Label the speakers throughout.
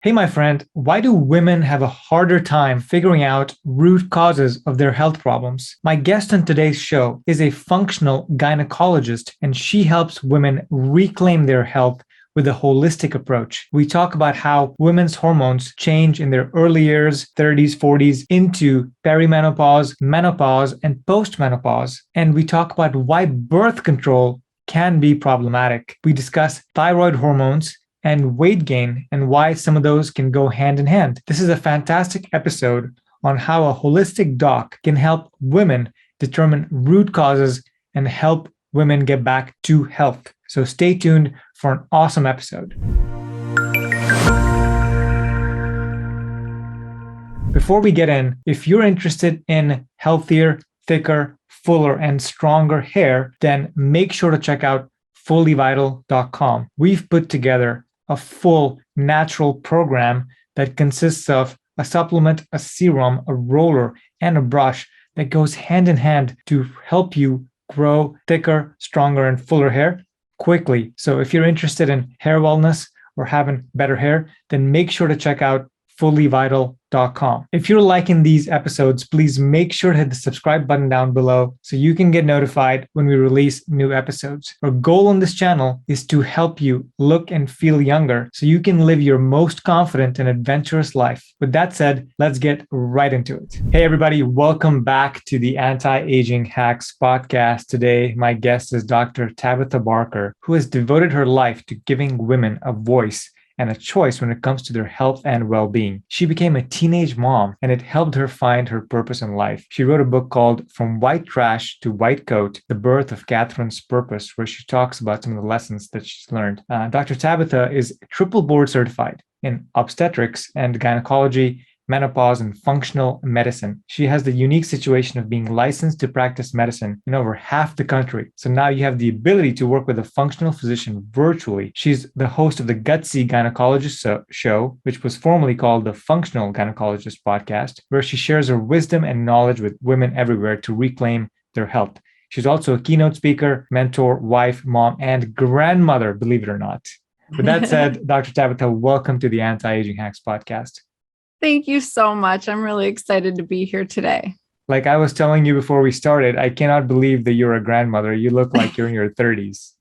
Speaker 1: Hey, my friend, why do women have a harder time figuring out root causes of their health problems? My guest on today's show is a functional gynecologist, and she helps women reclaim their health with a holistic approach. We talk about how women's hormones change in their early years, 30s, 40s, into perimenopause, menopause, and post-menopause. And we talk about why birth control can be problematic. We discuss thyroid hormones and weight gain and why some of those can go hand in hand. This is a fantastic episode on how a holistic doc can help women determine root causes and help women get back to health. So stay tuned for an awesome episode. Before we get in, if you're interested in healthier, thicker, fuller, and stronger hair, then make sure to check out fullyvital.com. We've put together a full natural program that consists of a supplement, a serum, a roller, and a brush that goes hand in hand to help you grow thicker, stronger, and fuller hair quickly. So if you're interested in hair wellness or having better hair, then make sure to check out fullyvital.com. If you're liking these episodes, please make sure to hit the subscribe button down below so you can get notified when we release new episodes. Our goal on this channel is to help you look and feel younger so you can live your most confident and adventurous life. With that said, let's get right into it. Hey everybody, welcome back to the Anti-Aging Hacks podcast. Today, my guest is Dr. Tabatha Barber, who has devoted her life to giving women a voice and a choice when it comes to their health and well-being. She became a teenage mom, and it helped her find her purpose in life. She wrote a book called From White Trash to White Coat, The Birth of Catherine's Purpose, where she talks about some of the lessons that she's learned. Dr. Tabatha is triple board certified in obstetrics and gynecology, menopause, and functional medicine. She has the unique situation of being licensed to practice medicine in over half the country. So now you have the ability to work with a functional physician virtually. She's the host of the Gutsy Gynecologist Show, which was formerly called the Functional Gynecologist Podcast, where she shares her wisdom and knowledge with women everywhere to reclaim their health. She's also a keynote speaker, mentor, wife, mom, and grandmother, believe it or not. With that said, Dr. Tabatha, welcome to the Anti-Aging Hacks podcast.
Speaker 2: Thank you so much. I'm really excited to be here today.
Speaker 1: Like I was telling you before we started, I cannot believe that you're a grandmother. You look like you're in your 30s.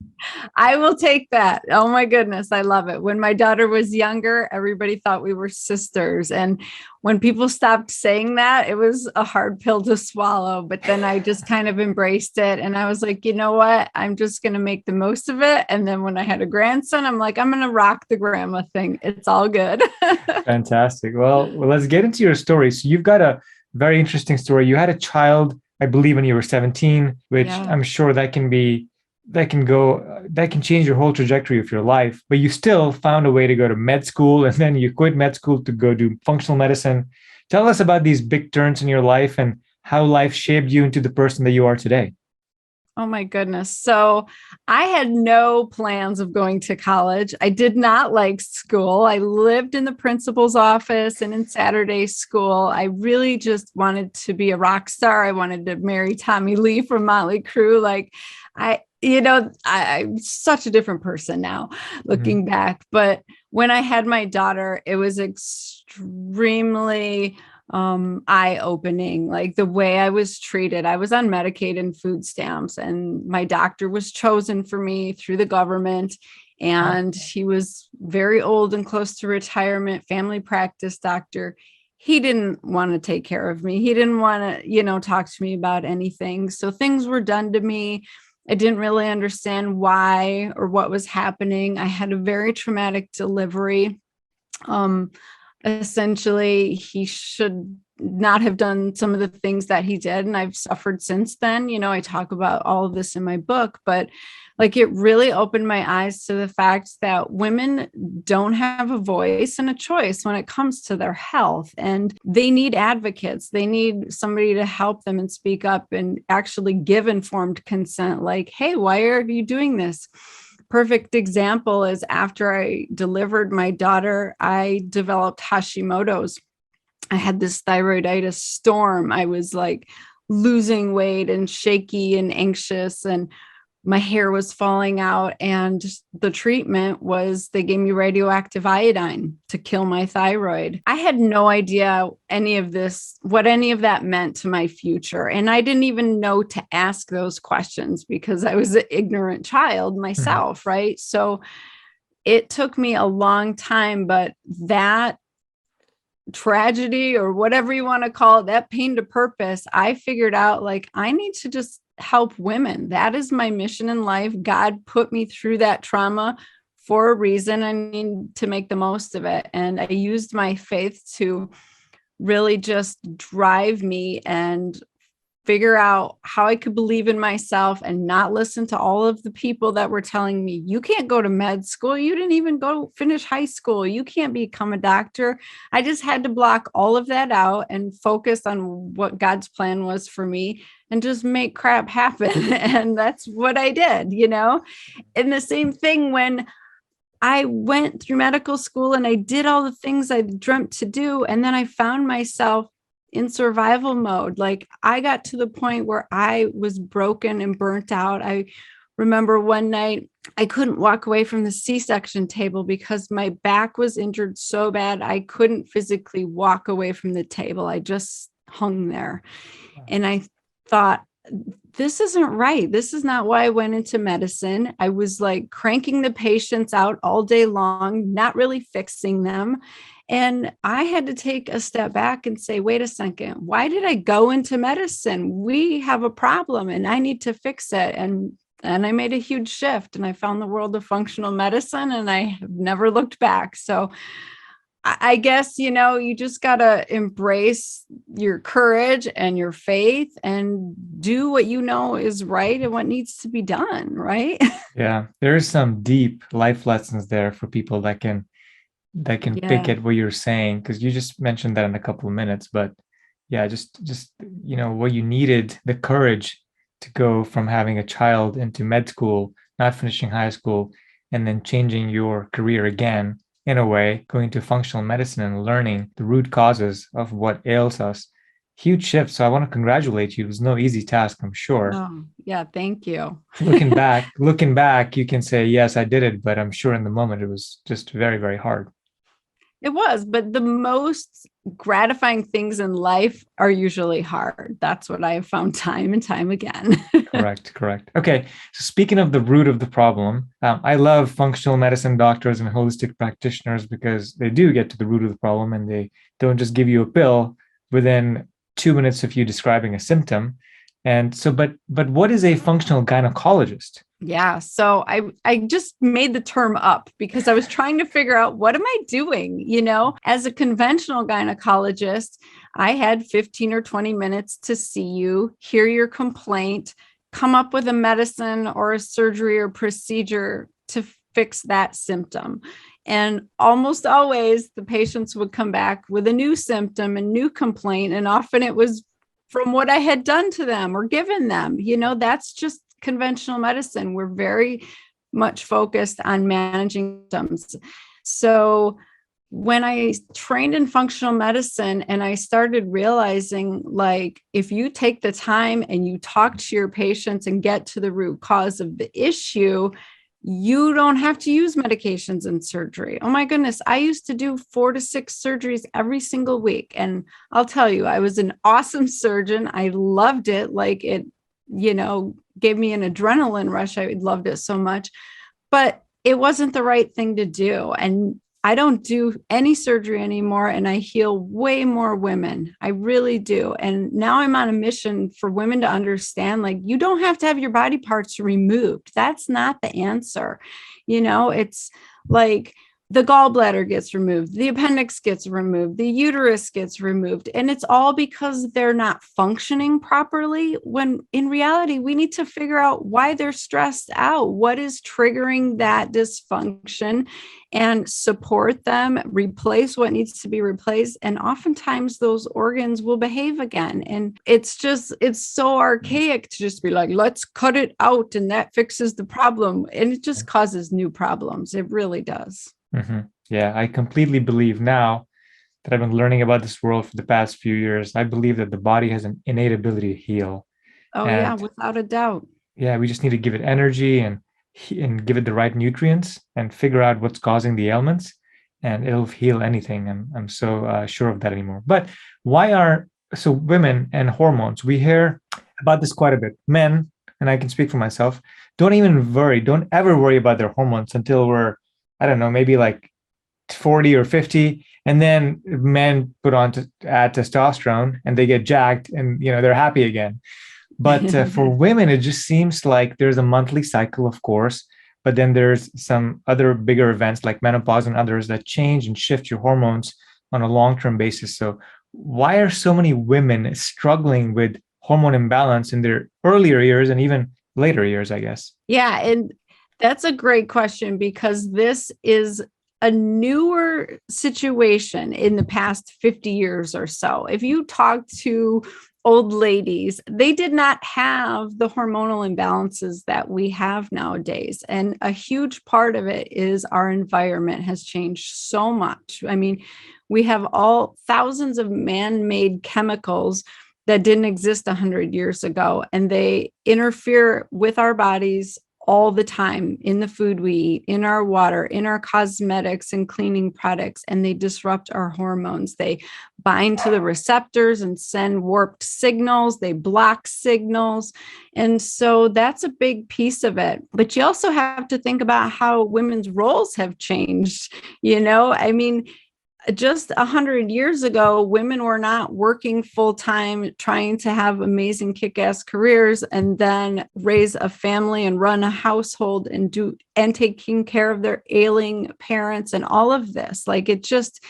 Speaker 2: I will take that. Oh my goodness. I love it. When my daughter was younger, everybody thought we were sisters. And when people stopped saying that, it was a hard pill to swallow. But then I just kind of embraced it. And I was like, you know what? I'm just going to make the most of it. And then when I had a grandson, I'm like, I'm going to rock the grandma thing. It's all good.
Speaker 1: Fantastic. Well, let's get into your story. So you've got a very interesting story. You had a child, I believe, when you were 17, which I'm sure that can change your whole trajectory of your life, but you still found a way to go to med school, and then you quit med school to go do functional medicine. Tell us about these big turns in your life and how life shaped you into the person that you are today.
Speaker 2: Oh my goodness. So I had no plans of going to college. I did not like school. I lived in the principal's office and in Saturday school. I really just wanted to be a rock star. I wanted to marry Tommy Lee from Motley Crue. I'm such a different person now looking back. But when I had my daughter, it was extremely eye-opening, like the way I was treated. I was on Medicaid and food stamps, and my doctor was chosen for me through the government. And he was very old and close to retirement, family practice doctor. He didn't want to take care of me. He didn't want to, talk to me about anything. So things were done to me. I didn't really understand why or what was happening. I had a very traumatic delivery. Essentially, he should not have done some of the things that he did. And I've suffered since then. I talk about all of this in my book, but it really opened my eyes to the fact that women don't have a voice and a choice when it comes to their health. And they need advocates. They need somebody to help them and speak up and actually give informed consent. Like, hey, why are you doing this? Perfect example is after I delivered my daughter, I developed Hashimoto's. I had this thyroiditis storm. I was losing weight and shaky and anxious. And my hair was falling out, and the treatment was they gave me radioactive iodine to kill my thyroid. I had no idea what any of that meant to my future. And I didn't even know to ask those questions because I was an ignorant child myself, right? So it took me a long time, but that tragedy, or whatever you want to call it, that pain to purpose, I figured out like I need to just help women. That is my mission in life. God put me through that trauma for a reason. I need to make the most of it. And I used my faith to really just drive me and figure out how I could believe in myself and not listen to all of the people that were telling me, you can't go to med school. You didn't even go finish high school. You can't become a doctor. I just had to block all of that out and focus on what God's plan was for me and just make crap happen. And that's what I did, And the same thing when I went through medical school and I did all the things I dreamt to do. And then I found myself in survival mode. Like I got to the point where I was broken and burnt out. I remember one night I couldn't walk away from the C-section table because my back was injured so bad. I couldn't physically walk away from the table. I just hung there. And I thought, this isn't right. This is not why I went into medicine. I was like cranking the patients out all day long, not really fixing them. And I had to take a step back and say, wait a second, why did I go into medicine? We have a problem and I need to fix it. And I made a huge shift and I found the world of functional medicine and I have never looked back. So I guess, you just got to embrace your courage and your faith and do what you know is right and what needs to be done, right?
Speaker 1: Yeah, there's some deep life lessons there for people that can pick at what you're saying, because you just mentioned that in a couple of minutes. But yeah, just what you needed, the courage to go from having a child into med school, not finishing high school, and then changing your career again in a way, going to functional medicine and learning the root causes of what ails us. Huge shift. So I want to congratulate you. It was no easy task, I'm sure.
Speaker 2: Oh, yeah, thank you.
Speaker 1: looking back, you can say, yes, I did it, but I'm sure in the moment it was just very, very hard.
Speaker 2: It was, but the most gratifying things in life are usually hard. That's what I have found time and time again.
Speaker 1: Correct. Okay. So speaking of the root of the problem, I love functional medicine doctors and holistic practitioners because they do get to the root of the problem and they don't just give you a pill within 2 minutes of you describing a symptom. And so, but what is a functional gynecologist?
Speaker 2: Yeah. So I just made the term up because I was trying to figure out, what am I doing? As a conventional gynecologist, I had 15 or 20 minutes to see you, hear your complaint, come up with a medicine or a surgery or procedure to fix that symptom. And almost always the patients would come back with a new symptom, a new complaint. And often it was from what I had done to them or given them. That's just conventional medicine. We're very much focused on managing symptoms. So when I trained in functional medicine and I started realizing, like, if you take the time and you talk to your patients and get to the root cause of the issue, you don't have to use medications and surgery. Oh my goodness. I used to do 4 to 6 surgeries every single week. And I'll tell you, I was an awesome surgeon. I loved it. Like it, gave me an adrenaline rush. I loved it so much, but it wasn't the right thing to do. And I don't do any surgery anymore. And I heal way more women. I really do. And now I'm on a mission for women to understand, like, you don't have to have your body parts removed. That's not the answer. It's like the gallbladder gets removed, the appendix gets removed, the uterus gets removed. And it's all because they're not functioning properly, when in reality, we need to figure out why they're stressed out, what is triggering that dysfunction, and support them, replace what needs to be replaced. And oftentimes those organs will behave again. And it's so archaic to just be like, let's cut it out and that fixes the problem. And it just causes new problems. It really does.
Speaker 1: Mm-hmm. Yeah, I completely believe now that I've been learning about this world for the past few years. I believe that the body has an innate ability to heal.
Speaker 2: Oh, yeah, without a doubt.
Speaker 1: we just need to give it energy and give it the right nutrients and figure out what's causing the ailments, and it'll heal anything. I'm so sure of that anymore. But so women and hormones, we hear about this quite a bit. Men, and I can speak for myself, don't ever worry about their hormones until we're, I don't know, maybe like 40 or 50. And then men put on to add testosterone and they get jacked and, they're happy again. But for women, it just seems like there's a monthly cycle, of course, but then there's some other bigger events like menopause and others that change and shift your hormones on a long-term basis. So why are so many women struggling with hormone imbalance in their earlier years and even later years, I guess?
Speaker 2: Yeah. And that's a great question, because this is a newer situation in the past 50 years or so. If you talk to old ladies, they did not have the hormonal imbalances that we have nowadays. And a huge part of it is our environment has changed so much. I mean, we have all thousands of man-made chemicals that didn't exist 100 years ago, and they interfere with our bodies all the time in the food we eat, in our water, in our cosmetics and cleaning products, and they disrupt our hormones. They bind to the receptors and send warped signals. They block signals. And so that's a big piece of it. But you also have to think about how women's roles have changed. I mean, just 100 years ago, women were not working full time, trying to have amazing kick-ass careers and then raise a family and run a household and taking care of their ailing parents and all of this. Like, it just,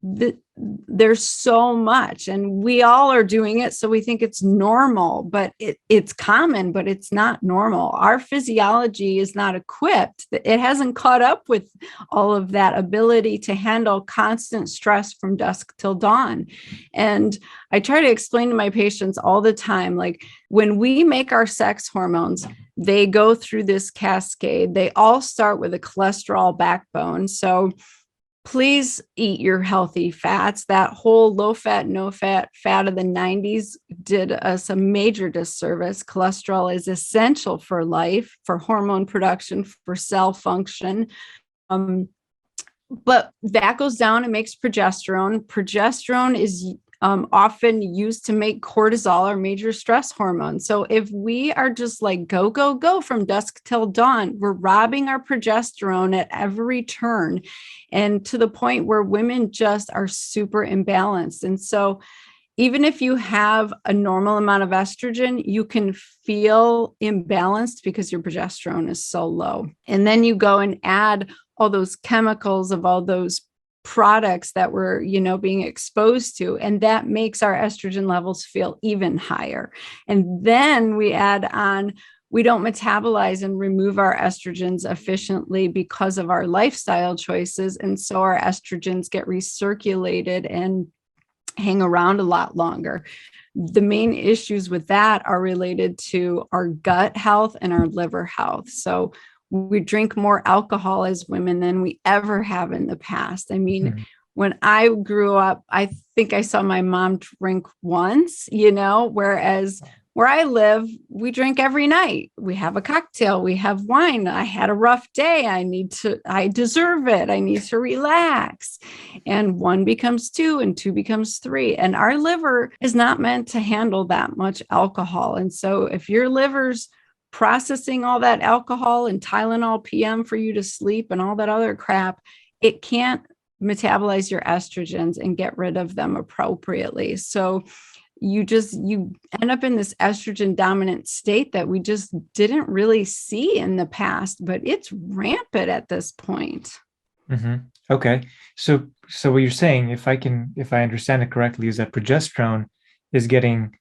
Speaker 2: there's so much, and we all are doing it. So we think it's normal, but it's common, but it's not normal. Our physiology is not equipped. It hasn't caught up with all of that ability to handle constant stress from dusk till dawn. And I try to explain to my patients all the time, like, when we make our sex hormones, they go through this cascade. They all start with a cholesterol backbone. So please eat your healthy fats. That whole low fat, no fat of the 90s did us a major disservice. Cholesterol is essential for life, for hormone production, for cell function. But that goes down and makes progesterone. Progesterone is often used to make cortisol, our major stress hormone. So if we are just like go from dusk till dawn, we're robbing our progesterone at every turn, and to the point where women just are super imbalanced. And so even if you have a normal amount of estrogen, you can feel imbalanced because your progesterone is so low. And then you go and add all those chemicals of all those products that we're, being exposed to, and that makes our estrogen levels feel even higher. And then we add on, we don't metabolize and remove our estrogens efficiently because of our lifestyle choices. And so our estrogens get recirculated and hang around a lot longer. The main issues with that are related to our gut health and our liver health. So we drink more alcohol as women than we ever have in the past. I mean, when I grew up, I think I saw my mom drink once, whereas where I live, we drink every night. We have a cocktail, we have wine. I had a rough day. I deserve it. I need to relax. And one becomes two and two becomes three. And our liver is not meant to handle that much alcohol. And so if your liver's processing all that alcohol and Tylenol PM for you to sleep and all that other crap, it can't metabolize your estrogens and get rid of them appropriately. So you end up in this estrogen dominant state that we just didn't really see in the past, but it's rampant at this point.
Speaker 1: Mm-hmm. Okay. So what you're saying, if I understand it correctly, is that progesterone is getting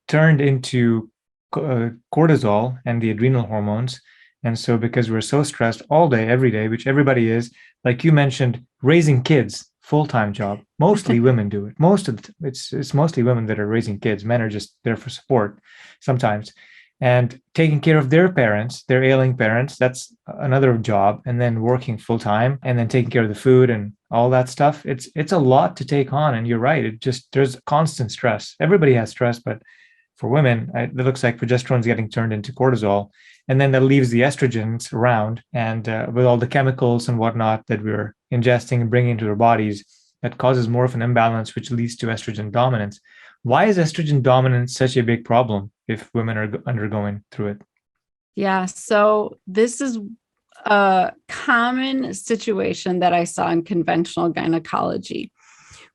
Speaker 1: turned into cortisol and the adrenal hormones. And so because we're so stressed all day, every day, which everybody is, like you mentioned, raising kids, full-time job. Mostly women do it. It's mostly women that are raising kids. Men are just there for support sometimes. And taking care of their parents, their ailing parents, that's another job. And then working full-time and then taking care of the food and all that stuff. It's a lot to take on. And you're right. There's constant stress. Everybody has stress, but for women, it looks like progesterone is getting turned into cortisol. And then that leaves the estrogens around. And with all the chemicals and whatnot that we're ingesting and bringing into our bodies, that causes more of an imbalance, which leads to estrogen dominance. Why is estrogen dominance such a big problem if women are undergoing through it?
Speaker 2: Yeah. So this is a common situation that I saw in conventional gynecology.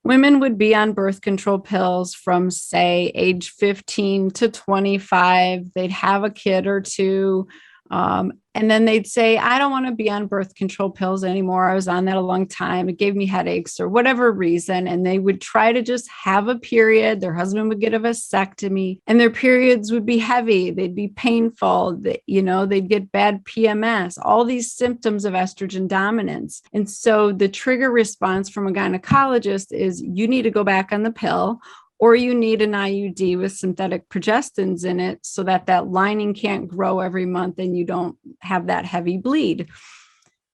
Speaker 2: Women would be on birth control pills from, say, age 15 to 25. They'd have a kid or two. And then they'd say, I don't want to be on birth control pills anymore. I was on that a long time. It gave me headaches or whatever reason. And they would try to just have a period. Their husband would get a vasectomy and their periods would be heavy. They'd be painful. They'd get bad PMS, all these symptoms of estrogen dominance. And so the trigger response from a gynecologist is you need to go back on the pill, or you need an IUD with synthetic progestins in it so that that lining can't grow every month and you don't have that heavy bleed.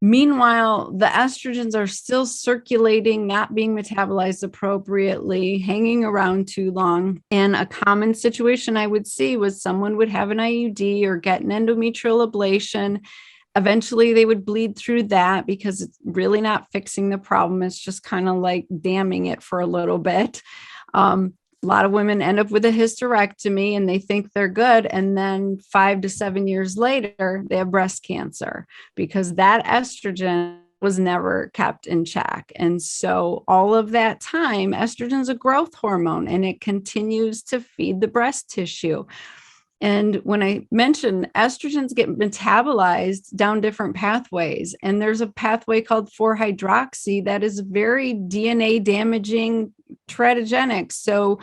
Speaker 2: Meanwhile, the estrogens are still circulating, not being metabolized appropriately, hanging around too long. And a common situation I would see was someone would have an IUD or get an endometrial ablation. Eventually, they would bleed through that because it's really not fixing the problem. It's just kind of like damming it for a little bit. A lot of women end up with a hysterectomy and they think they're good. And then 5 to 7 years later, they have breast cancer because that estrogen was never kept in check. And so all of that time, estrogen is a growth hormone and it continues to feed the breast tissue. And when I mentioned estrogens get metabolized down different pathways, and there's a pathway called 4-hydroxy that is very DNA damaging, teratogenic. So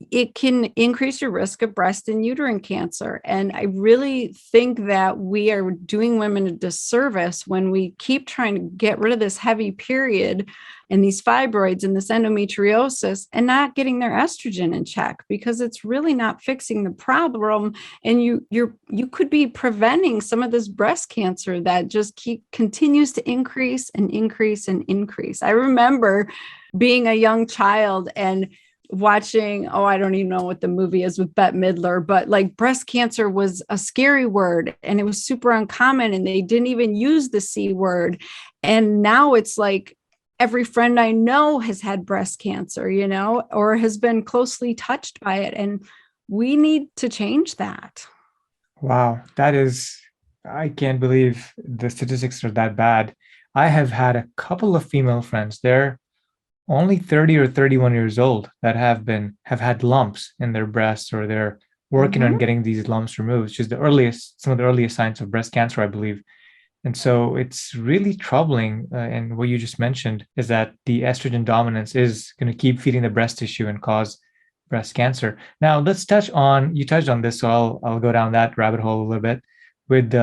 Speaker 2: it can increase your risk of breast and uterine cancer. And I really think that we are doing women a disservice when we keep trying to get rid of this heavy period and these fibroids and this endometriosis and not getting their estrogen in check, because it's really not fixing the problem. And you could be preventing some of this breast cancer that just continues to increase and increase and increase. I remember being a young child and watching, I don't even know what the movie is with Bette Midler, but like breast cancer was a scary word and it was super uncommon and they didn't even use the C word. And now it's like every friend I know has had breast cancer, or has been closely touched by it. And we need to change that.
Speaker 1: Wow, I can't believe the statistics are that bad. I have had a couple of female friends. They're only 30 or 31 years old that have had lumps in their breasts, or they're working on getting these lumps removed, which is some of the earliest signs of breast cancer, I believe. And so it's really troubling. And what you just mentioned is that the estrogen dominance is going to keep feeding the breast tissue and cause breast cancer. Now let's you touched on this, so I'll go down that rabbit hole a little bit with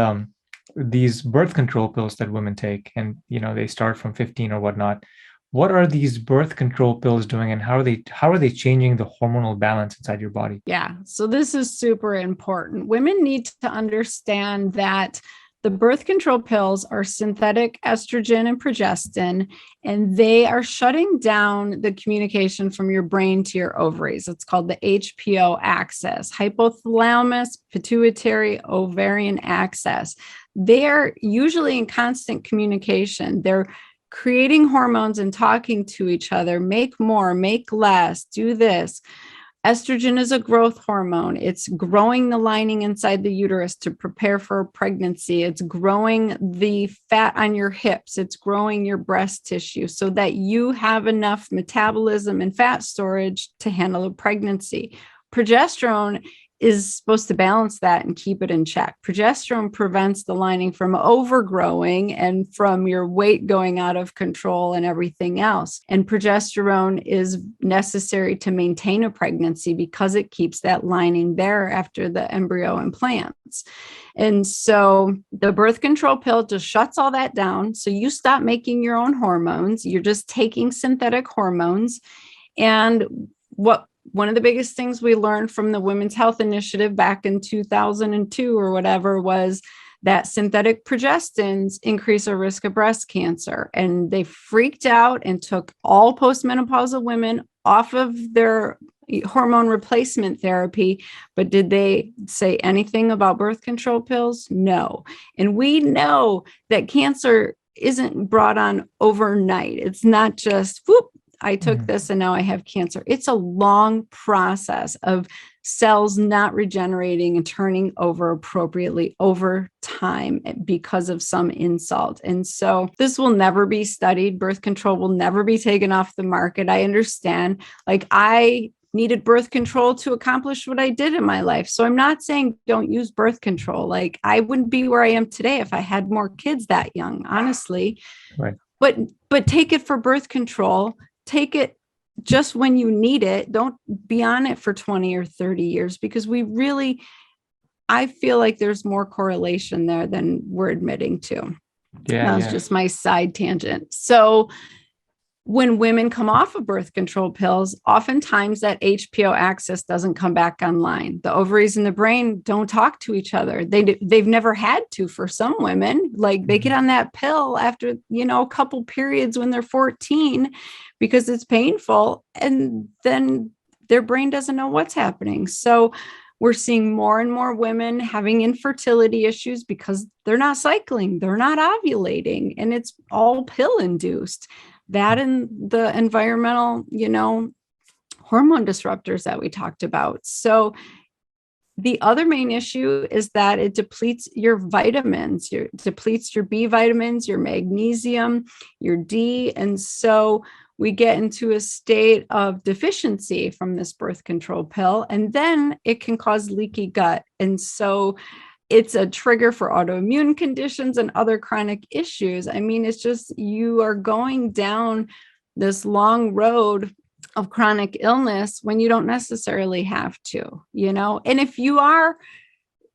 Speaker 1: these birth control pills that women take, and they start from 15 or whatnot. What are these birth control pills doing, and how are they changing the hormonal balance inside your body?
Speaker 2: Yeah, so this is super important. Women need to understand that the birth control pills are synthetic estrogen and progestin, and they are shutting down the communication from your brain to your ovaries. It's called the HPO axis, hypothalamus, pituitary, ovarian axis. They are usually in constant communication. They're creating hormones and talking to each other, make more, make less, do this. Estrogen is a growth hormone. It's growing the lining inside the uterus to prepare for a pregnancy. It's growing the fat on your hips. It's growing your breast tissue so that you have enough metabolism and fat storage to handle a pregnancy. Progesterone is supposed to balance that and keep it in check. Progesterone prevents the lining from overgrowing and from your weight going out of control and everything else. And progesterone is necessary to maintain a pregnancy because it keeps that lining there after the embryo implants. And so the birth control pill just shuts all that down. So you stop making your own hormones. You're just taking synthetic hormones. And one of the biggest things we learned from the Women's Health Initiative back in 2002 or whatever was that synthetic progestins increase our risk of breast cancer. And they freaked out and took all postmenopausal women off of their hormone replacement therapy, but did they say anything about birth control pills? No. And we know that cancer isn't brought on overnight. It's not just, whoop, I took this and now I have cancer. It's a long process of cells not regenerating and turning over appropriately over time because of some insult. And so this will never be studied. Birth control will never be taken off the market. I understand. Like, I needed birth control to accomplish what I did in my life. So I'm not saying don't use birth control. Like, I wouldn't be where I am today if I had more kids that young, honestly. Right. But take it for birth control. Take it just when you need it. Don't be on it for 20 or 30 years, because I feel like there's more correlation there than we're admitting to. That was just my side tangent. So when women come off of birth control pills, oftentimes that HPO axis doesn't come back online. The ovaries and the brain don't talk to each other. They've never had to for some women. Like, they get on that pill after, a couple periods when they're 14 because it's painful. And then their brain doesn't know what's happening. So we're seeing more and more women having infertility issues because they're not cycling, they're not ovulating, and it's all pill induced. That and the environmental, hormone disruptors that we talked about. So the other main issue is that it depletes your vitamins, depletes your B vitamins, your magnesium, your D. And so we get into a state of deficiency from this birth control pill, and then it can cause leaky gut. And so it's a trigger for autoimmune conditions and other chronic issues. I mean, it's just, you are going down this long road of chronic illness when you don't necessarily have to, and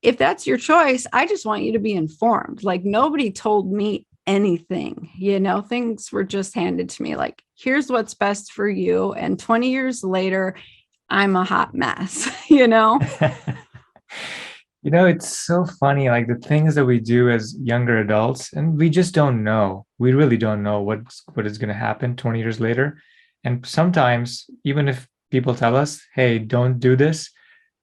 Speaker 2: if that's your choice, I just want you to be informed. Like, nobody told me anything, things were just handed to me. Like, here's what's best for you. And 20 years later, I'm a hot mess,
Speaker 1: It's so funny, like the things that we do as younger adults, and we just don't know. We really don't know what is going to happen 20 years later. And sometimes, even if people tell us, hey, don't do this,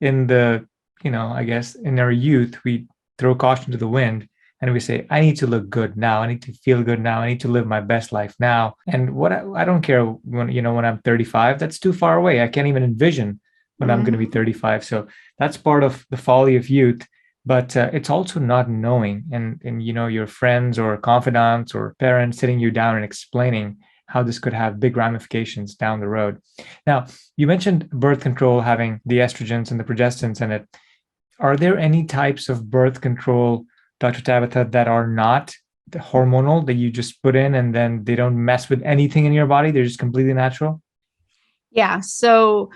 Speaker 1: in the, I guess in our youth, we throw caution to the wind and we say, I need to look good now. I need to feel good now. I need to live my best life now. And I don't care when I'm 35, that's too far away. I can't even envision when I'm going to be 35. So that's part of the folly of youth. But it's also not knowing, and your friends or confidants or parents sitting you down and explaining how this could have big ramifications down the road. Now, you mentioned birth control having the estrogens and the progestins in it. Are there any types of birth control, Dr. Tabatha, that are not the hormonal, that you just put in and then they don't mess with anything in your body? They're just completely natural?
Speaker 2: Yeah. So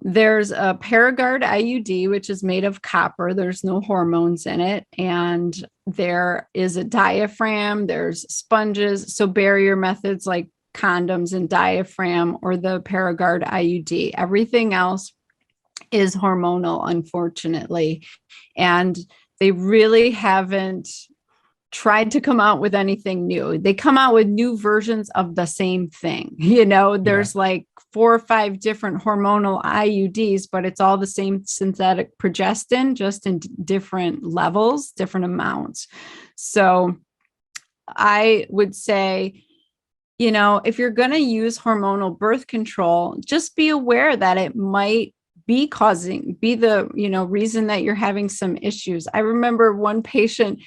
Speaker 2: there's a Paragard IUD, which is made of copper. There's no hormones in it. And there is a diaphragm, there's sponges. So barrier methods like condoms and diaphragm, or the Paragard IUD. Everything else is hormonal, unfortunately. And they really haven't tried to come out with anything new. They come out with new versions of the same thing. There's like 4 or 5 different hormonal IUDs, but it's all the same synthetic progestin, just in different levels, different amounts. So I would say, if you're going to use hormonal birth control, just be aware that it might be the, reason that you're having some issues. I remember one patient,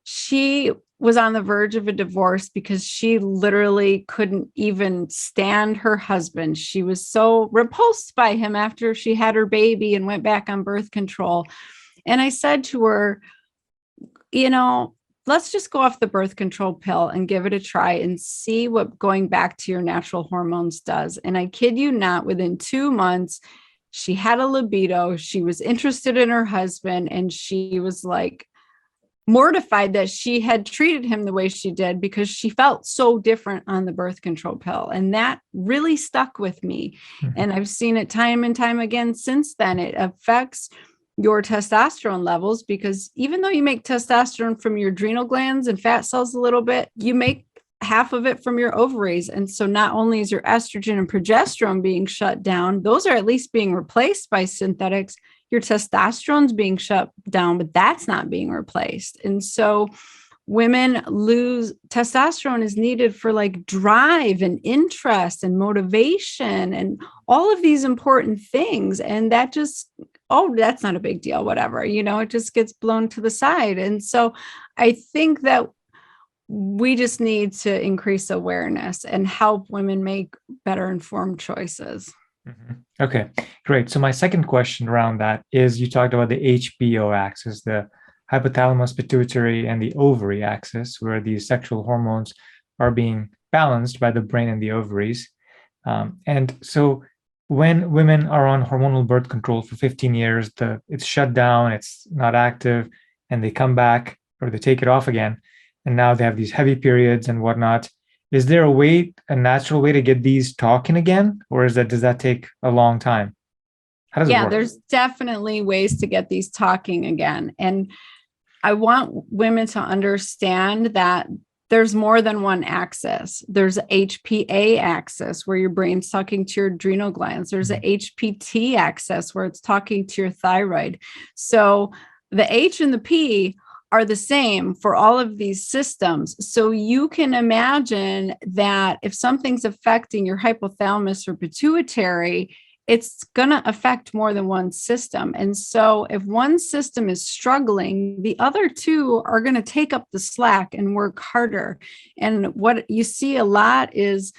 Speaker 2: she was on the verge of a divorce because she literally couldn't even stand her husband. She was so repulsed by him after she had her baby and went back on birth control. And I said to her, let's just go off the birth control pill and give it a try and see what going back to your natural hormones does. And I kid you not, within 2 months, she had a libido. She was interested in her husband, and she was like mortified that she had treated him the way she did because she felt so different on the birth control pill. And that really stuck with me. Mm-hmm. And I've seen it time and time again since then. It affects your testosterone levels, because even though you make testosterone from your adrenal glands and fat cells a little bit, you make half of it from your ovaries. And so not only is your estrogen and progesterone being shut down, those are at least being replaced by synthetics. Your testosterone's being shut down, but that's not being replaced. And so women lose testosterone is needed for like drive and interest and motivation and all of these important things. And that just, oh, that's not a big deal, whatever, it just gets blown to the side. And so I think that we just need to increase awareness and help women make better informed choices.
Speaker 1: Mm-hmm. Okay, great. So my second question around that is, you talked about the HPO axis, the hypothalamus, pituitary, and the ovary axis, where these sexual hormones are being balanced by the brain and the ovaries. And so when women are on hormonal birth control for 15 years, it's shut down, it's not active, and they come back or they take it off again, and now they have these heavy periods and whatnot. Is there a natural way to get these talking again, or does that take a long time? How does it work?
Speaker 2: There's definitely ways to get these talking again. And I want women to understand that there's more than one axis. There's a HPA axis where your brain's talking to your adrenal glands. There's a HPT axis where it's talking to your thyroid. So the H and the P are the same for all of these systems. So you can imagine that if something's affecting your hypothalamus or pituitary, it's going to affect more than one system. And so if one system is struggling, the other two are going to take up the slack and work harder. And what you see a lot is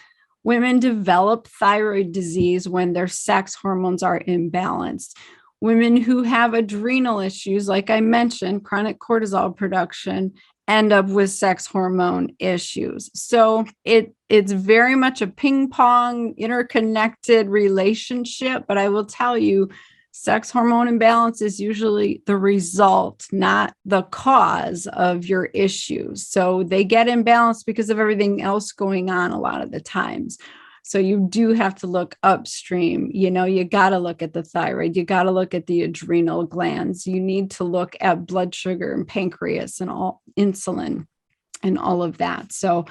Speaker 2: women develop thyroid disease when their sex hormones are imbalanced. Women who have adrenal issues, like I mentioned, chronic cortisol production, end up with sex hormone issues. So it's very much a ping pong interconnected relationship. But I will tell you, sex hormone imbalance is usually the result, not the cause of your issues. So they get imbalanced because of everything else going on a lot of the times. So you do have to look upstream. You got to look at the thyroid. You got to look at the adrenal glands. You need to look at blood sugar and pancreas and all insulin and all of that. So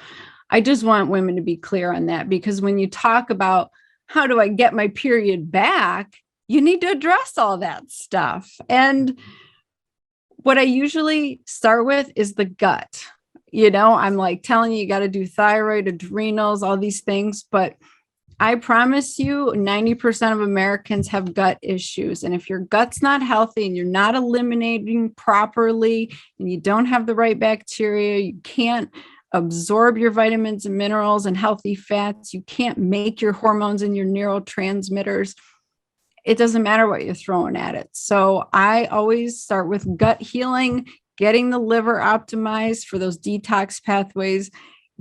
Speaker 2: I just want women to be clear on that, because when you talk about how do I get my period back, you need to address all that stuff. And what I usually start with is the gut. I'm like telling you got to do thyroid, adrenals, all these things. But I promise you, 90% of Americans have gut issues. And if your gut's not healthy and you're not eliminating properly and you don't have the right bacteria, you can't absorb your vitamins and minerals and healthy fats, you can't make your hormones and your neurotransmitters, it doesn't matter what you're throwing at it. So I always start with gut healing, getting the liver optimized for those detox pathways,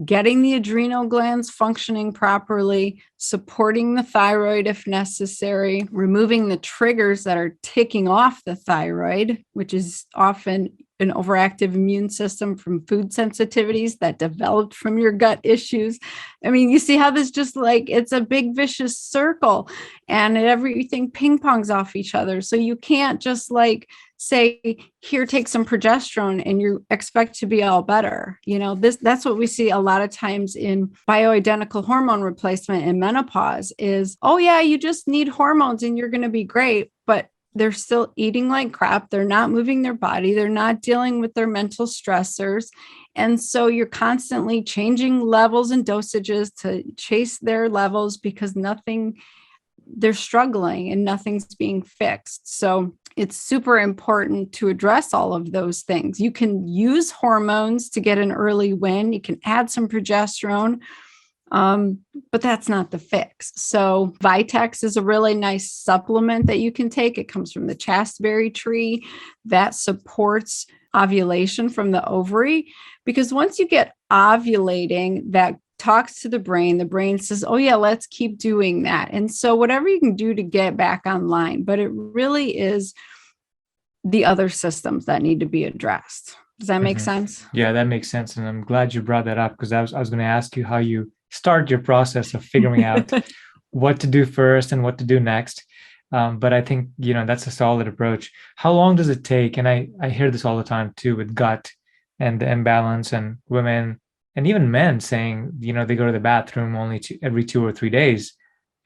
Speaker 2: getting the adrenal glands functioning properly, supporting the thyroid if necessary, removing the triggers that are ticking off the thyroid, which is often an overactive immune system from food sensitivities that developed from your gut issues. I mean, you see how this just it's a big vicious circle and everything ping pongs off each other. So you can't just say, here, take some progesterone and you expect to be all better. That's what we see a lot of times in bioidentical hormone replacement and menopause is, oh yeah, you just need hormones and you're going to be great. But they're still eating like crap. They're not moving their body. They're not dealing with their mental stressors. And so you're constantly changing levels and dosages to chase their levels because they're struggling and nothing's being fixed. So it's super important to address all of those things. You can use hormones to get an early win. You can add some progesterone, but that's not the fix. So Vitex is a really nice supplement that you can take. It comes from the chasteberry tree that supports ovulation from the ovary, because once you get ovulating, that talks to the brain says, oh yeah, let's keep doing that. And so whatever you can do to get back online, but it really is the other systems that need to be addressed. Does that make sense?
Speaker 1: Yeah, that makes sense. And I'm glad you brought that up, because I was going to ask you how you start your process of figuring out what to do first and what to do next. But I think, that's a solid approach. How long does it take? And I hear this all the time too with gut and the imbalance and women and even men saying, they go to the bathroom only every 2 or 3 days.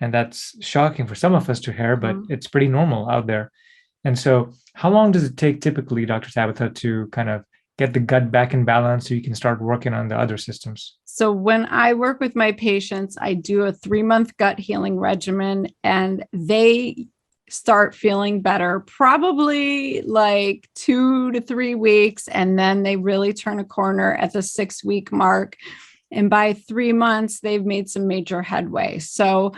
Speaker 1: And that's shocking for some of us to hear, but it's pretty normal out there. And so how long does it take typically, Dr. Tabatha, to kind of get the gut back in balance so you can start working on the other systems?
Speaker 2: So when I work with my patients, I do a 3-month gut healing regimen, and they start feeling better probably like 2 to 3 weeks. And then they really turn a corner at the 6-week mark. And by 3 months, they've made some major headway. So,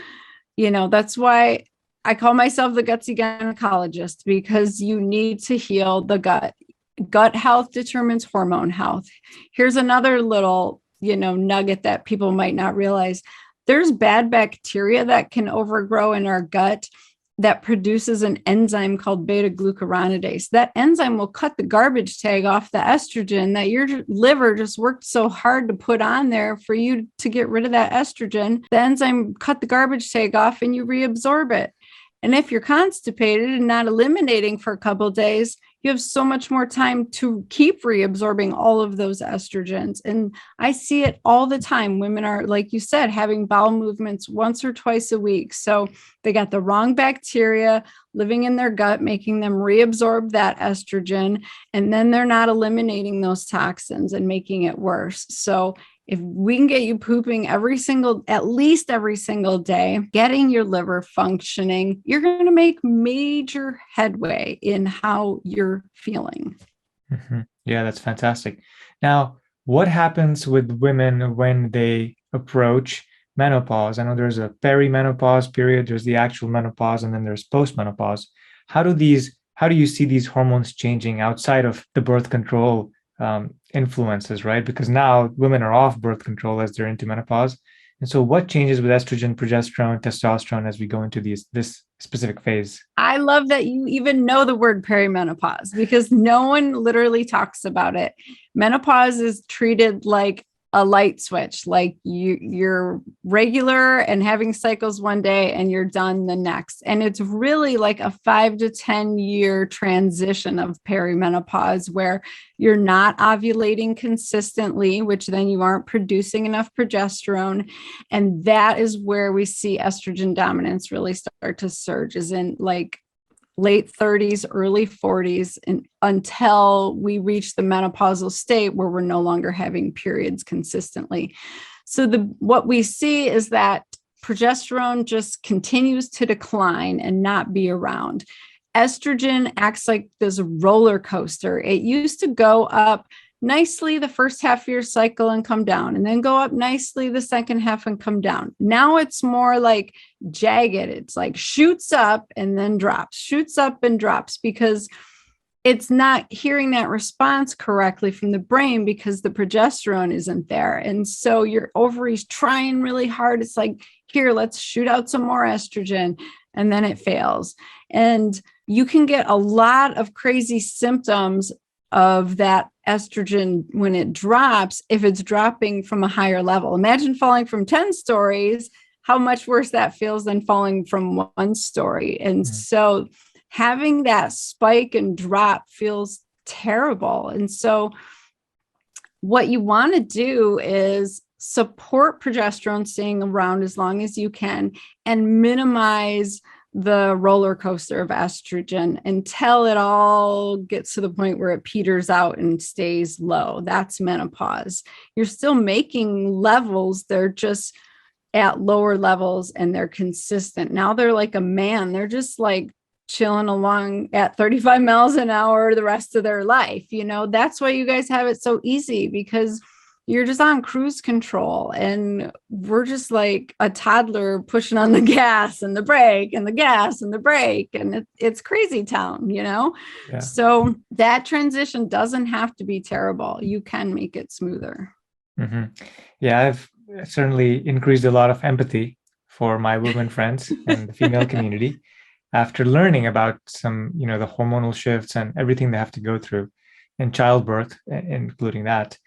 Speaker 2: that's why I call myself the Gutsy Gynecologist, because you need to heal the gut. Gut health determines hormone health. Here's another little, nugget that people might not realize. There's bad bacteria that can overgrow in our gut that produces an enzyme called beta-glucuronidase. That enzyme will cut the garbage tag off the estrogen that your liver just worked so hard to put on there for you to get rid of that estrogen. The enzyme cut the garbage tag off and you reabsorb it. And if you're constipated and not eliminating for a couple of days, you have so much more time to keep reabsorbing all of those estrogens. And I see it all the time. Women are, like you said, having bowel movements once or twice a week. So they got the wrong bacteria living in their gut, making them reabsorb that estrogen. And then they're not eliminating those toxins and making it worse. So if we can get you pooping at least every single day, getting your liver functioning, you're going to make major headway in how you're feeling.
Speaker 1: Mm-hmm. Yeah, that's fantastic. Now, what happens with women when they approach menopause? I know there's a perimenopause period, there's the actual menopause, and then there's post-menopause. How do you see these hormones changing outside of the birth control influences, right? Because now women are off birth control as they're into menopause. And so what changes with estrogen, progesterone, testosterone as we go into this specific phase?
Speaker 2: I love that you even know the word perimenopause, because no one literally talks about it. Menopause is treated like a light switch, like you're regular and having cycles one day and you're done the next. And it's really like a 5 to 10 year transition of perimenopause, where you're not ovulating consistently, which then you aren't producing enough progesterone. And that is where we see estrogen dominance really start to surge, is in like late 30s, early 40s, and until we reach the menopausal state where we're no longer having periods consistently. So what we see is that progesterone just continues to decline and not be around. Estrogen acts like this roller coaster. It used to go up nicely the first half of your cycle and come down, and then go up nicely the second half and come down. Now it's more like jagged. It's like shoots up and then drops, shoots up and drops, because it's not hearing that response correctly from the brain because the progesterone isn't there. And so your ovaries trying really hard. It's like, here, let's shoot out some more estrogen. And then it fails. And you can get a lot of crazy symptoms of that estrogen when it drops, if it's dropping from a higher level. Imagine falling from 10 stories, how much worse that feels than falling from 1 story. And so having that spike and drop feels terrible. And so what you want to do is support progesterone staying around as long as you can and minimize the roller coaster of estrogen until it all gets to the point where it peters out and stays low. That's menopause. You're still making levels. They're just at lower levels and they're consistent. Now they're like a man. They're just like chilling along at 35 miles an hour the rest of their life. That's why you guys have it so easy, because you're just on cruise control, and we're just like a toddler pushing on the gas and the brake and the gas and the brake. And it's crazy town, Yeah. So that transition doesn't have to be terrible. You can make it smoother.
Speaker 1: Mm-hmm. Yeah, I've certainly increased a lot of empathy for my women friends and the female community after learning about some, the hormonal shifts and everything they have to go through in childbirth, including that.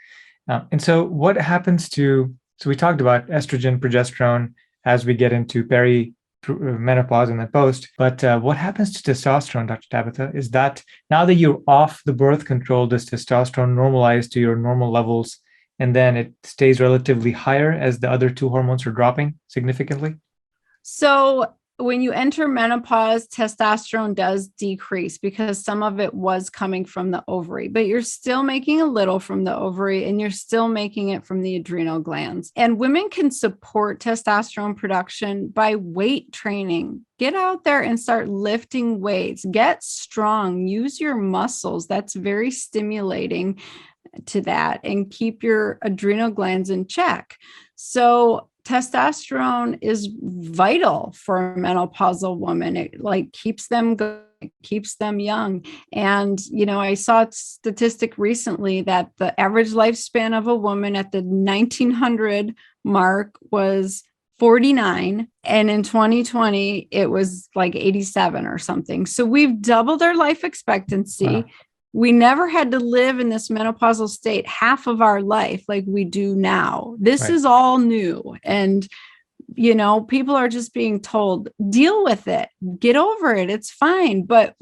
Speaker 1: And so what happens so we talked about estrogen, progesterone as we get into perimenopause and then post, but what happens to testosterone, Dr. Tabatha? Is that now that you're off the birth control, does testosterone normalize to your normal levels and then it stays relatively higher as the other two hormones are dropping significantly?
Speaker 2: So when you enter menopause, testosterone does decrease because some of it was coming from the ovary, but you're still making a little from the ovary and you're still making it from the adrenal glands. And women can support testosterone production by weight training. Get out there and start lifting weights, get strong, use your muscles. That's very stimulating to that, and keep your adrenal glands in check. So testosterone is vital for a menopausal woman. It like keeps them good, keeps them young. And, I saw a statistic recently that the average lifespan of a woman at the 1900 mark was 49. And in 2020, it was like 87 or something. So we've doubled our life expectancy.
Speaker 1: Wow.
Speaker 2: We never had to live in this menopausal state half of our life like we do now. This
Speaker 1: Right.
Speaker 2: is all new. And, people are just being told, deal with it, get over it. It's fine. But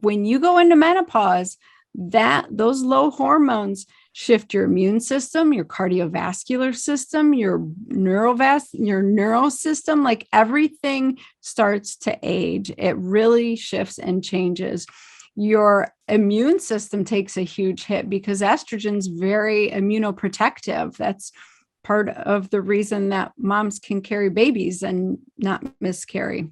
Speaker 2: when you go into menopause, those low hormones shift your immune system, your cardiovascular system, your neural system, like everything starts to age. It really shifts and changes. Your immune system takes a huge hit because estrogen's very immunoprotective. That's part of the reason that moms can carry babies and not miscarry.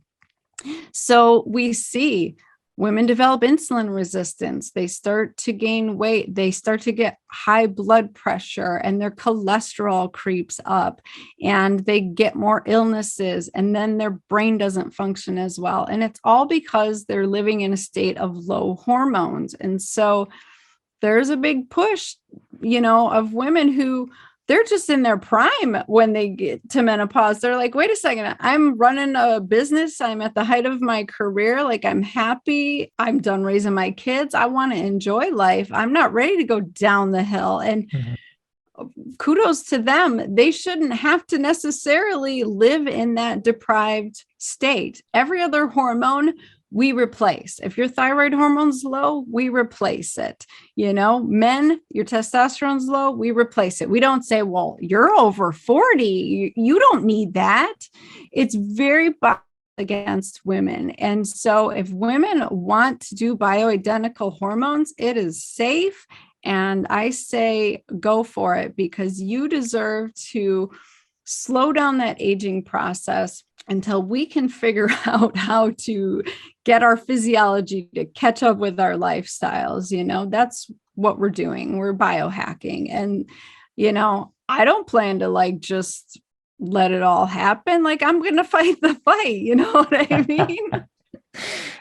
Speaker 2: So we see women develop insulin resistance. They start to gain weight. They start to get high blood pressure and their cholesterol creeps up and they get more illnesses, and then their brain doesn't function as well. And it's all because they're living in a state of low hormones. And so there's a big push, of women who they're just in their prime when they get to menopause. They're like, wait a second, I'm running a business. I'm at the height of my career. Like, I'm happy. I'm done raising my kids. I want to enjoy life. I'm not ready to go down the hill. And kudos to them. They shouldn't have to necessarily live in that deprived state. Every other hormone we replace. If your thyroid hormone's low, we replace it. Men, your testosterone's low, we replace it. We don't say, well, you're over 40. You don't need that. It's very biased against women. And so if women want to do bioidentical hormones, it is safe. And I say, go for it, because you deserve to slow down that aging process until we can figure out how to get our physiology to catch up with our lifestyles. That's what we're doing. We're biohacking. And, I don't plan to just let it all happen. I'm going to fight the fight. You know what I mean?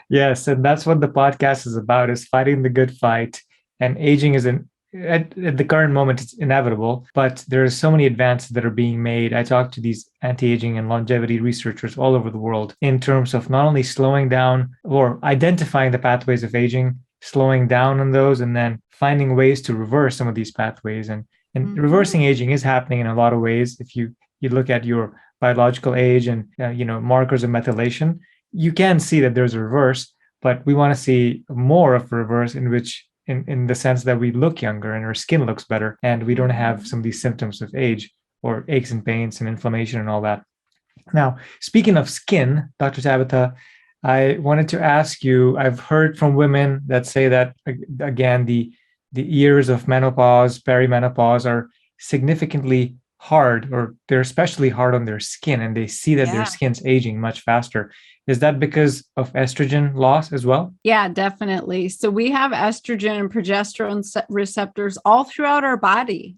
Speaker 1: Yes. And that's what the podcast is about, is fighting the good fight. And aging is at the current moment, it's inevitable, but there are so many advances that are being made. I talk to these anti-aging and longevity researchers all over the world in terms of not only slowing down or identifying the pathways of aging, slowing down on those, and then finding ways to reverse some of these pathways. And reversing aging is happening in a lot of ways. If you look at your biological age and markers of methylation, you can see that there's a reverse, but we want to see more of a reverse in the sense that we look younger and our skin looks better and we don't have some of these symptoms of age or aches and pains and inflammation and all that. Now, speaking of skin, Dr. Tabatha, I wanted to ask you, I've heard from women that say that, again, the years of menopause, perimenopause are significantly hard, or they're especially hard on their skin, and they see that their skin's aging much faster. Is that because of estrogen loss as well?
Speaker 2: Yeah, definitely. So we have estrogen and progesterone receptors all throughout our body.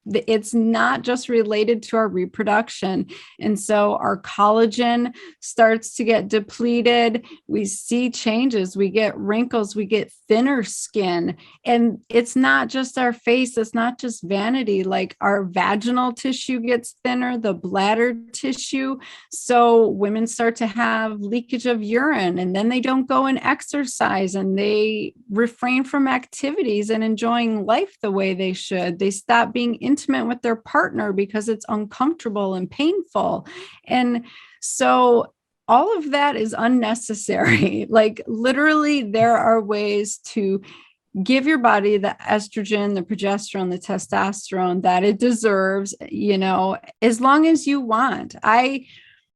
Speaker 2: It's not just related to our reproduction. And so our collagen starts to get depleted. We see changes. We get wrinkles. We get thinner skin. And it's not just our face. It's not just vanity. Like, our vaginal tissue gets thinner, the bladder tissue. So women start to have leakage of urine, and then they don't go and exercise, and they refrain from activities and enjoying life the way they should. They stop being intimate with their partner because it's uncomfortable and painful. And so all of that is unnecessary. Like, literally, there are ways to give your body the estrogen, the progesterone, the testosterone that it deserves, as long as you want. I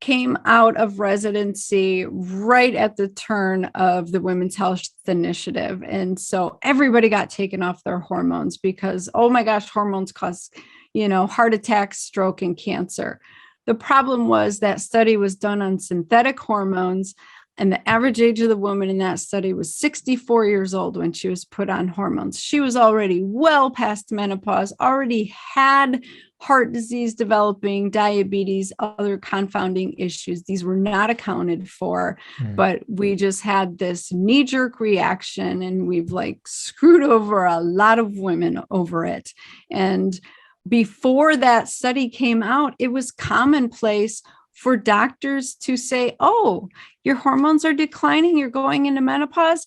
Speaker 2: came out of residency right at the turn of the Women's Health Initiative. And so everybody got taken off their hormones because, oh my gosh, hormones cause, heart attacks, stroke, and cancer. The problem was that study was done on synthetic hormones, and the average age of the woman in that study was 64 years old when she was put on hormones. She was already well past menopause, already had heart disease developing, diabetes, other confounding issues. These were not accounted for, but we just had this knee-jerk reaction, and we've screwed over a lot of women over it. And before that study came out, it was commonplace for doctors to say, oh, your hormones are declining, you're going into menopause.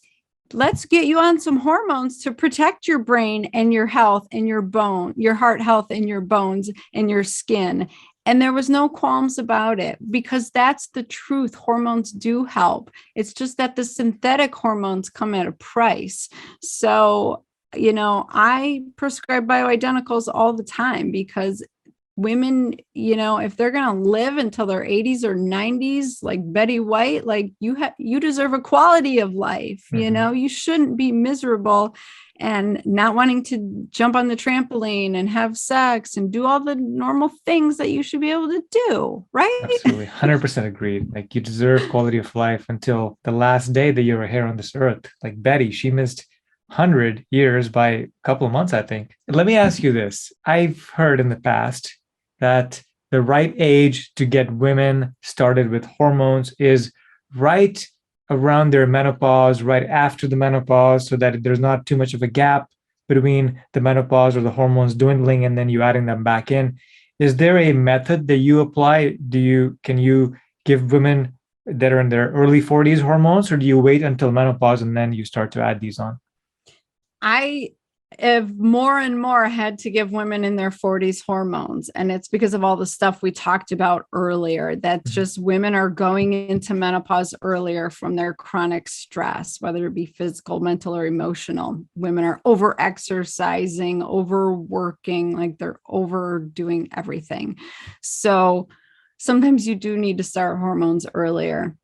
Speaker 2: Let's get you on some hormones to protect your brain and your health and your heart health and your bones and your skin. And there was no qualms about it, because that's the truth. Hormones do help. It's just that the synthetic hormones come at a price. So, I prescribe bioidenticals all the time, because women, if they're going to live until their 80s or 90s, like Betty White, you deserve a quality of life. You shouldn't be miserable and not wanting to jump on the trampoline and have sex and do all the normal things that you should be able to do. Right.
Speaker 1: Absolutely. 100% agreed. You deserve quality of life until the last day that you're here on this earth. Like Betty, she missed 100 years by a couple of months, I think. Let me ask you this. I've heard in the past that the right age to get women started with hormones is right around their menopause, right after the menopause, so that there's not too much of a gap between the menopause or the hormones dwindling and then you adding them back in. Is there a method that you apply? Can you give women that are in their early 40s hormones, or do you wait until menopause and then you start to add these on?
Speaker 2: I have more and more had to give women in their 40s hormones. And it's because of all the stuff we talked about earlier. That's just women are going into menopause earlier from their chronic stress, whether it be physical, mental, or emotional. Women are over exercising, overworking, they're overdoing everything. So sometimes you do need to start hormones earlier.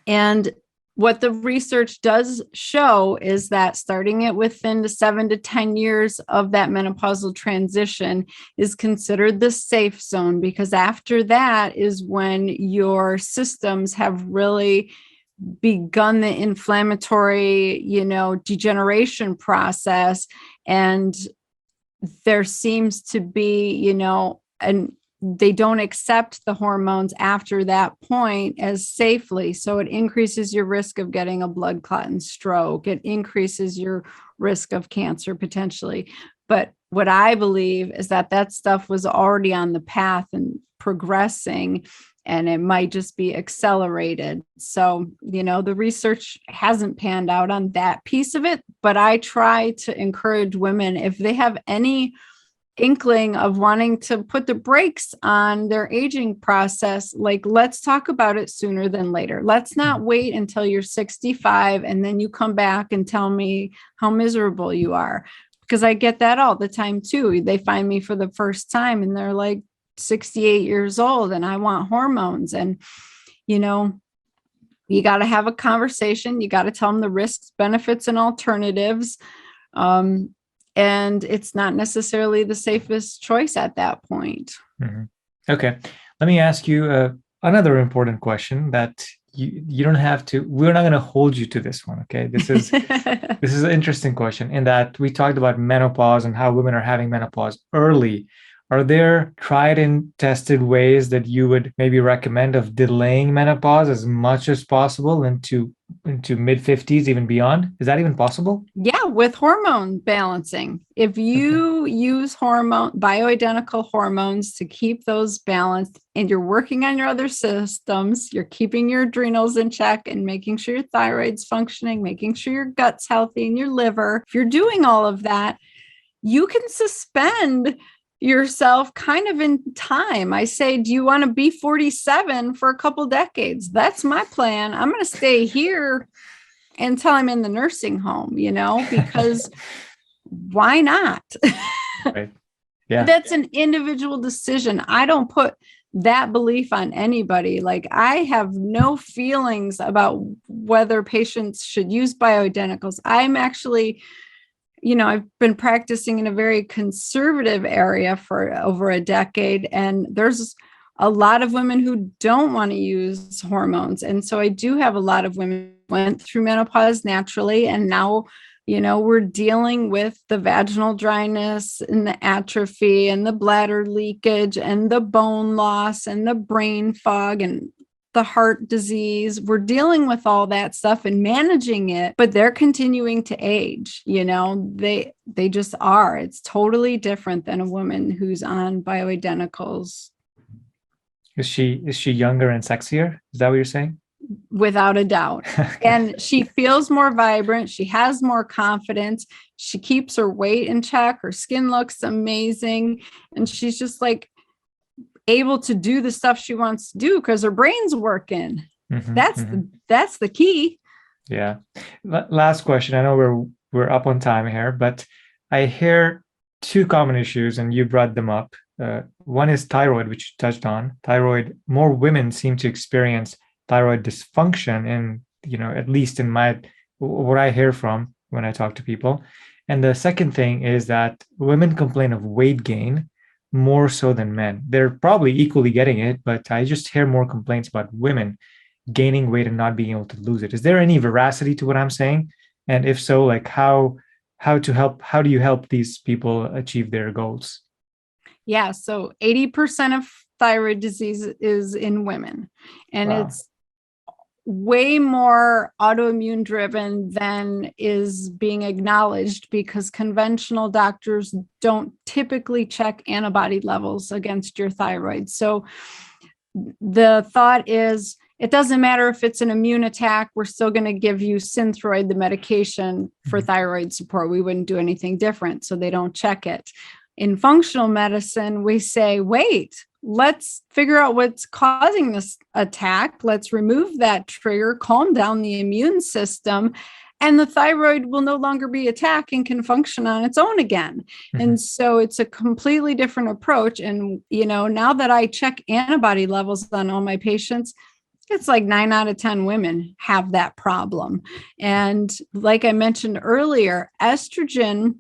Speaker 2: And what the research does show is that starting it within the 7 to 10 years of that menopausal transition is considered the safe zone, because after that is when your systems have really begun the inflammatory, degeneration process. And there seems to be, they don't accept the hormones after that point as safely. So it increases your risk of getting a blood clot and stroke. It increases your risk of cancer potentially. But what I believe is that stuff was already on the path and progressing, and it might just be accelerated. So, the research hasn't panned out on that piece of it, but I try to encourage women, if they have any inkling of wanting to put the brakes on their aging process, let's talk about it sooner than later. Let's not wait until you're 65 and then you come back and tell me how miserable you are, because I get that all the time too. They find me for the first time and they're 68 years old and I want hormones. And, you got to have a conversation. You got to tell them the risks, benefits, and alternatives. And it's not necessarily the safest choice at that point.
Speaker 1: Mm-hmm. Okay. Let me ask you another important question that you don't have to, we're not going to hold you to this one. Okay. This is an interesting question, in that we talked about menopause and how women are having menopause early. Are there tried and tested ways that you would maybe recommend of delaying menopause as much as possible into mid 50s, even beyond? Is that even possible?
Speaker 2: Yeah, with hormone balancing. If you use bioidentical hormones to keep those balanced, and you're working on your other systems, you're keeping your adrenals in check and making sure your thyroid's functioning, making sure your gut's healthy and your liver, if you're doing all of that, you can suspend yourself kind of in time. I say, do you want to be 47 for a couple decades? That's my plan. I'm going to stay here until I'm in the nursing home, because why not?
Speaker 1: Right. Yeah.
Speaker 2: That's an individual decision. I don't put that belief on anybody. Like, I have no feelings about whether patients should use bioidenticals. I'm actually, I've been practicing in a very conservative area for over a decade, and there's a lot of women who don't want to use hormones. And so I do have a lot of women who went through menopause naturally, and now we're dealing with the vaginal dryness and the atrophy and the bladder leakage and the bone loss and the brain fog and the heart disease. We're dealing with all that stuff and managing it, but they're continuing to age. They just are. It's totally different than a woman who's on bioidenticals.
Speaker 1: Is she younger and sexier? Is that what you're saying?
Speaker 2: Without a doubt. And she feels more vibrant. She has more confidence. She keeps her weight in check. Her skin looks amazing. And she's just like able to do the stuff she wants to do because her brain's working. That's the key.
Speaker 1: Yeah. Last question. I know we're up on time here, but I hear two common issues and you brought them up. One is thyroid, which you touched on. Thyroid, more women seem to experience thyroid dysfunction, and at least in what I hear from when I talk to people. And the second thing is that women complain of weight gain more so than men. They're probably equally getting it, but I just hear more complaints about women gaining weight and not being able to lose it. Is there any veracity to what I'm saying? And if so, like how do you help these people achieve their goals?
Speaker 2: Yeah. So 80% of thyroid disease is in women, and
Speaker 1: Wow.
Speaker 2: It's way more autoimmune driven than is being acknowledged because conventional doctors don't typically check antibody levels against your thyroid. So the thought is, it doesn't matter if it's an immune attack, we're still going to give you Synthroid, the medication for thyroid support. We wouldn't do anything different. So they don't check it. In functional medicine, we say, wait, let's figure out what's causing this attack. Let's remove that trigger, calm down the immune system, and the thyroid will no longer be attacked and can function on its own again. And so it's a completely different approach. And, now that I check antibody levels on all my patients, it's like 9 out of 10 women have that problem. And like I mentioned earlier, estrogen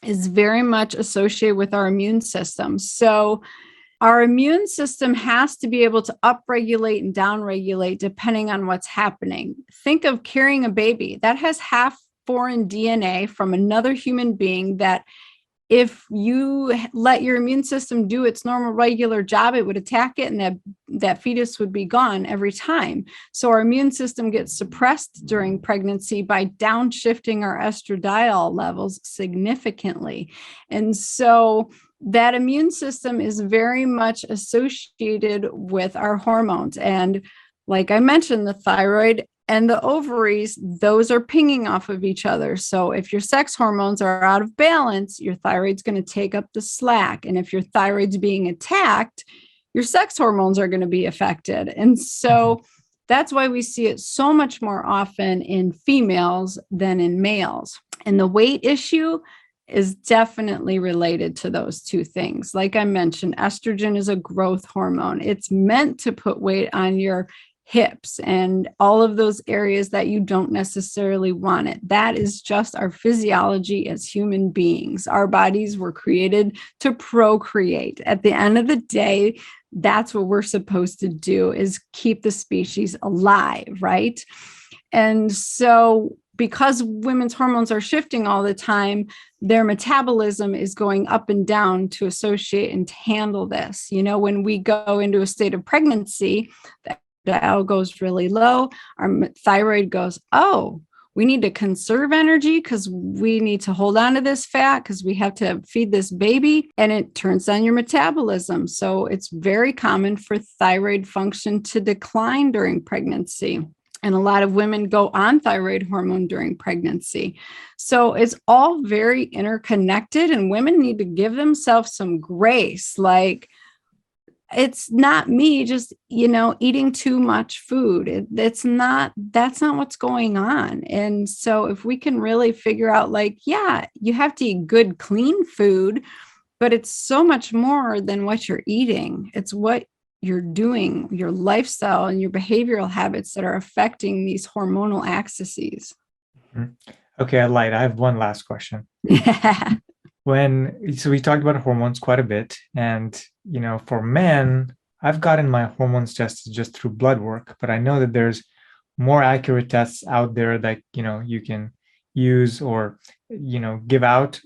Speaker 2: is very much associated with our immune system. So our immune system has to be able to upregulate and downregulate depending on what's happening. Think of carrying a baby that has half foreign DNA from another human being that if you let your immune system do its normal regular job, it would attack it and that fetus would be gone every time. So our immune system gets suppressed during pregnancy by downshifting our estradiol levels significantly. And so that immune system is very much associated with our hormones. And like I mentioned, the thyroid and the ovaries, those are pinging off of each other. So if your sex hormones are out of balance, your thyroid's going to take up the slack. And if your thyroid's being attacked, your sex hormones are going to be affected. And so that's why we see it so much more often in females than in males. And the weight issue is definitely related to those two things. Like I mentioned, estrogen is a growth hormone. It's meant to put weight on your hips and all of those areas that you don't necessarily want it. That is just our physiology as human beings. Our bodies were created to procreate. At the end of the day, that's what we're supposed to do, is keep the species alive, right? And so because women's hormones are shifting all the time, their metabolism is going up and down to associate and to handle this. When we go into a state of pregnancy, the estradiol goes really low. Our thyroid goes, oh, we need to conserve energy because we need to hold on to this fat because we have to feed this baby, and it turns down your metabolism. So it's very common for thyroid function to decline during pregnancy. And a lot of women go on thyroid hormone during pregnancy. So it's all very interconnected, and women need to give themselves some grace. Like, it's not me just, eating too much food. That's not what's going on. And so if we can really figure out, like, yeah, you have to eat good, clean food, but it's so much more than what you're eating. It's what you're doing, your lifestyle and your behavioral habits that are affecting these hormonal axes.
Speaker 1: Okay, I have one last question.
Speaker 2: Yeah.
Speaker 1: So we talked about hormones quite a bit, and for men, I've gotten my hormones tested just through blood work, but I know that there's more accurate tests out there that you can use or give out.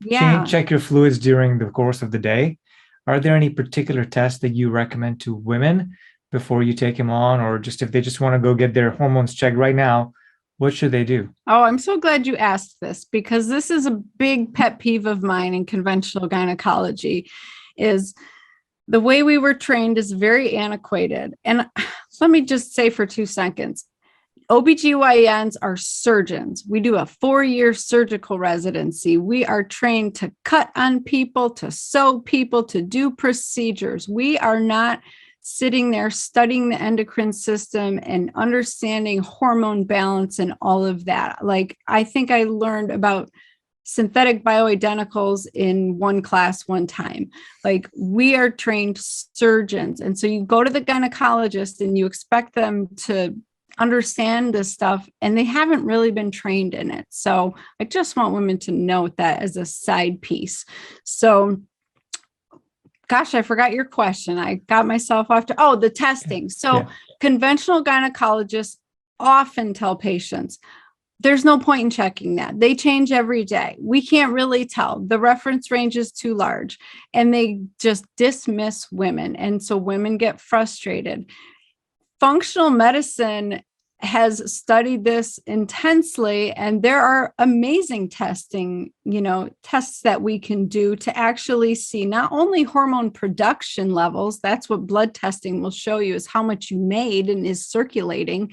Speaker 2: Yeah.
Speaker 1: Check your fluids during the course of the day. Are there any particular tests that you recommend to women before you take them on, or just if they just want to go get their hormones checked right now, what should they do?
Speaker 2: Oh, I'm so glad you asked this, because this is a big pet peeve of mine in conventional gynecology. Is the way we were trained is very antiquated. And let me just say for 2 seconds, OBGYNs are surgeons. We do a 4-year surgical residency. We are trained to cut on people, to sew people, to do procedures. We are not sitting there studying the endocrine system and understanding hormone balance and all of that. Like, I think I learned about synthetic bioidenticals in one class one time. Like, we are trained surgeons. And so you go to the gynecologist and you expect them to understand this stuff, and they haven't really been trained in it. So I just want women to note that as a side piece. So gosh, I forgot your question. I got myself off to, the testing. So conventional gynecologists often tell patients, there's no point in checking that. They change every day. We can't really tell. The reference range is too large, and they just dismiss women. And so women get frustrated. Functional medicine has studied this intensely, and there are amazing testing, tests that we can do to actually see not only hormone production levels, that's what blood testing will show you, is how much you made and is circulating.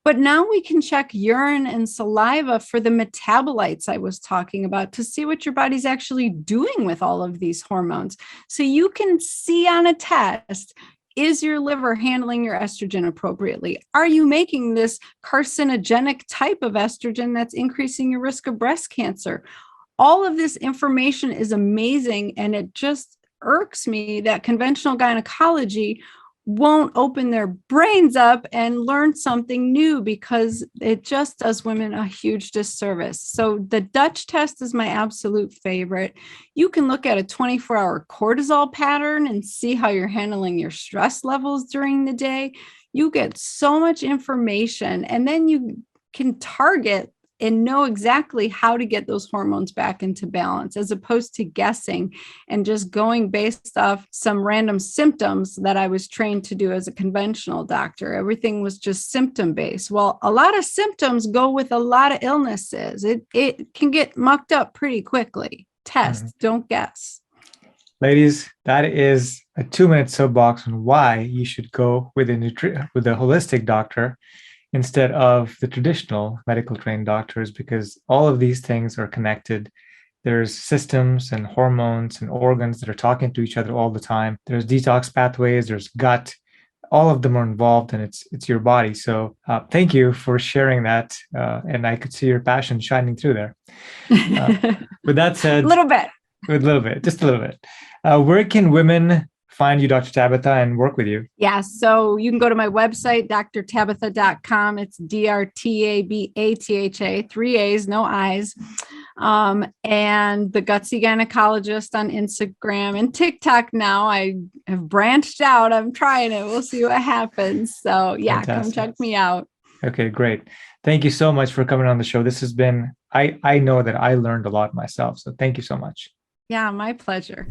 Speaker 2: But now we can check urine and saliva for the metabolites I was talking about to see what your body's actually doing with all of these hormones. So you can see on a test, is your liver handling your estrogen appropriately? Are you making this carcinogenic type of estrogen that's increasing your risk of breast cancer? All of this information is amazing, and it just irks me that conventional gynecology won't open their brains up and learn something new, because it just does women a huge disservice. So the Dutch test is my absolute favorite. You can look at a 24-hour cortisol pattern and see how you're handling your stress levels during the day. You get so much information, and then you can target and know exactly how to get those hormones back into balance, as opposed to guessing and just going based off some random symptoms that I was trained to do as a conventional doctor. Everything was just symptom based. Well, a lot of symptoms go with a lot of illnesses. It can get mucked up pretty quickly. Test, don't guess.
Speaker 1: Ladies, that is a 2-minute soapbox on why you should go with a holistic doctor instead of the traditional medical trained doctors, because all of these things are connected. There's systems and hormones and organs that are talking to each other all the time. There's detox pathways, there's gut, all of them are involved, and it's your body. So thank you for sharing that. And I could see your passion shining through there. With that said, just a little bit. Where can women find you, Dr. Tabatha, and work with you?
Speaker 2: Yeah, so you can go to my website, drtabatha.com. It's DRTABATHA, 3 A's, no I's. And the Gutsy Gynecologist on Instagram and TikTok now. I have branched out. I'm trying it. We'll see what happens. So yeah, Fantastic. Come check me out.
Speaker 1: Okay, great. Thank you so much for coming on the show. This has been, I know that I learned a lot myself. So thank you so much.
Speaker 2: Yeah, my pleasure.